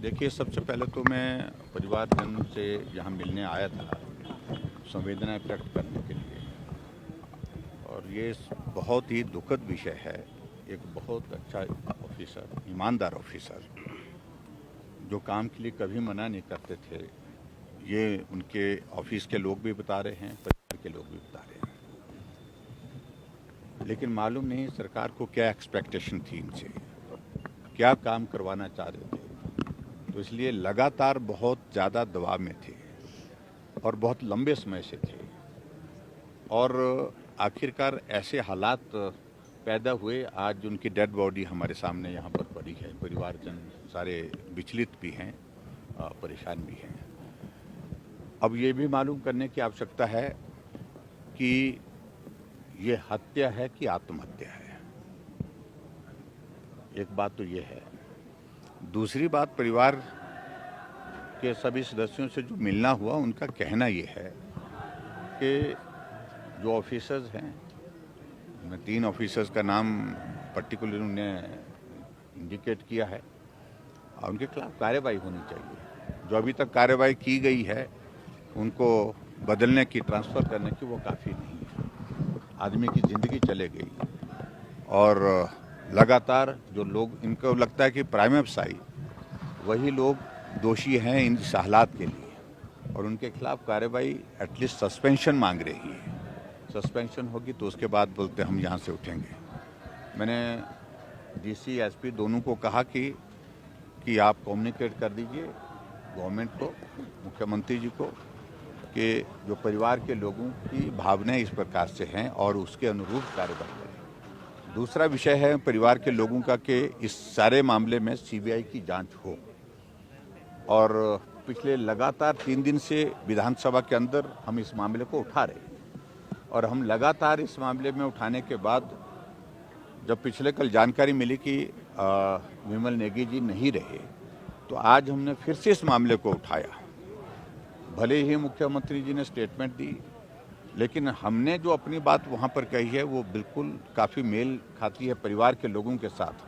देखिए, सबसे पहले तो मैं परिवारजन से यहाँ मिलने आया था, संवेदनाएं व्यक्त करने के लिए। और ये बहुत ही दुखद विषय है। एक बहुत अच्छा ऑफिसर, ईमानदार ऑफिसर, जो काम के लिए कभी मना नहीं करते थे, ये उनके ऑफिस के लोग भी बता रहे हैं, परिवार के लोग भी बता रहे हैं। लेकिन मालूम नहीं सरकार को क्या एक्सपेक्टेशन थी इनसे, क्या काम करवाना चाह रहे थे। तो इसलिए लगातार बहुत ज़्यादा दबाव में थे और बहुत लंबे समय से थे। और आखिरकार ऐसे हालात पैदा हुए, आज उनकी डेड बॉडी हमारे सामने यहाँ पर पड़ी है। परिवारजन सारे विचलित भी हैं, परेशान भी हैं। अब ये भी मालूम करने की आवश्यकता है कि ये हत्या है कि आत्महत्या है। एक बात तो ये है। दूसरी बात, परिवार के सभी सदस्यों से जो मिलना हुआ, उनका कहना ये है कि जो ऑफिसर्स हैं, मैं 3 ऑफिसर्स का नाम पर्टिकुलर उन्हें इंडिकेट किया है, और उनके खिलाफ कार्रवाई होनी चाहिए। जो अभी तक कार्रवाई की गई है, उनको बदलने की, ट्रांसफ़र करने की, वो काफ़ी नहीं है। आदमी की ज़िंदगी चले गई और लगातार जो लोग, इनको लगता है कि प्राइम फाई वही लोग दोषी हैं इन हालात के लिए, और उनके खिलाफ कार्रवाई, एटलीस्ट सस्पेंशन मांग रही है। सस्पेंशन होगी तो उसके बाद बोलते हम यहाँ से उठेंगे। मैंने डीसी, एसपी दोनों को कहा कि आप कम्युनिकेट कर दीजिए गवर्नमेंट को, मुख्यमंत्री जी को, कि जो परिवार के लोगों की भावनाएं इस प्रकार से हैं और उसके अनुरूप कार्रवाई करें। दूसरा विषय है परिवार के लोगों का कि इस सारे मामले में सीबीआई की जांच हो। और पिछले लगातार 3 दिन से विधानसभा के अंदर हम इस मामले को उठा रहे हैं, और हम लगातार इस मामले में उठाने के बाद जब पिछले कल जानकारी मिली कि विमल नेगी जी नहीं रहे, तो आज हमने फिर से इस मामले को उठाया। भले ही मुख्यमंत्री जी ने स्टेटमेंट दी, लेकिन हमने जो अपनी बात वहाँ पर कही है वो बिल्कुल काफ़ी मेल खाती है परिवार के लोगों के साथ।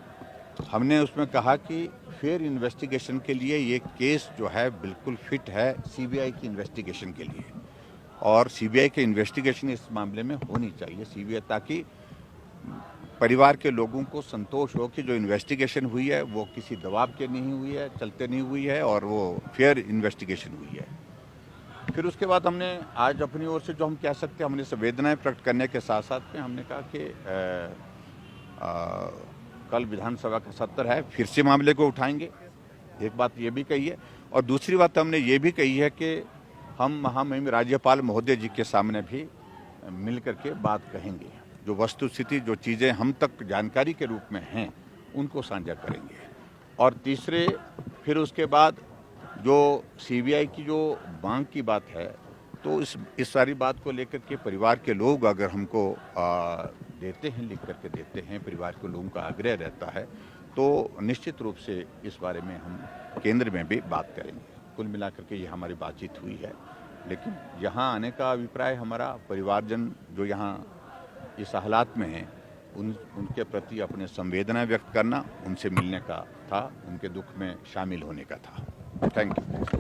हमने उसमें कहा कि फेयर इन्वेस्टिगेशन के लिए ये केस जो है बिल्कुल फिट है सीबीआई की इन्वेस्टिगेशन के लिए, और सीबीआई की इन्वेस्टिगेशन इस मामले में होनी चाहिए सीबीआई, ताकि परिवार के लोगों को संतोष हो कि जो इन्वेस्टिगेशन हुई है वो किसी दबाव के नहीं हुई है, चलते नहीं हुई है, और वो फेयर इन्वेस्टिगेशन हुई है। फिर उसके बाद हमने आज अपनी ओर से जो हम कह सकते हैं, हमने संवेदनाएं प्रकट करने के साथ साथ में हमने कहा कि कल विधानसभा का सत्र है, फिर से मामले को उठाएंगे। एक बात ये भी कही है, और दूसरी बात हमने ये भी कही है कि हम महामहिम राज्यपाल महोदय जी के सामने भी मिल करके बात कहेंगे। जो वस्तुस्थिति, जो चीज़ें हम तक जानकारी के रूप में हैं, उनको साझा करेंगे। और तीसरे, फिर उसके बाद जो सीबीआई की जो मांग की बात है, तो इस सारी बात को लेकर के परिवार के लोग अगर हमको देते हैं, लिख करके देते हैं, परिवार के लोगों का आग्रह रहता है, तो निश्चित रूप से इस बारे में हम केंद्र में भी बात करेंगे। कुल मिलाकर के ये हमारी बातचीत हुई है। लेकिन यहाँ आने का अभिप्राय हमारा, परिवारजन जो यहाँ इस हालात में हैं, उनके प्रति अपने संवेदना व्यक्त करना, उनसे मिलने का था, उनके दुख में शामिल होने का था। Thank you.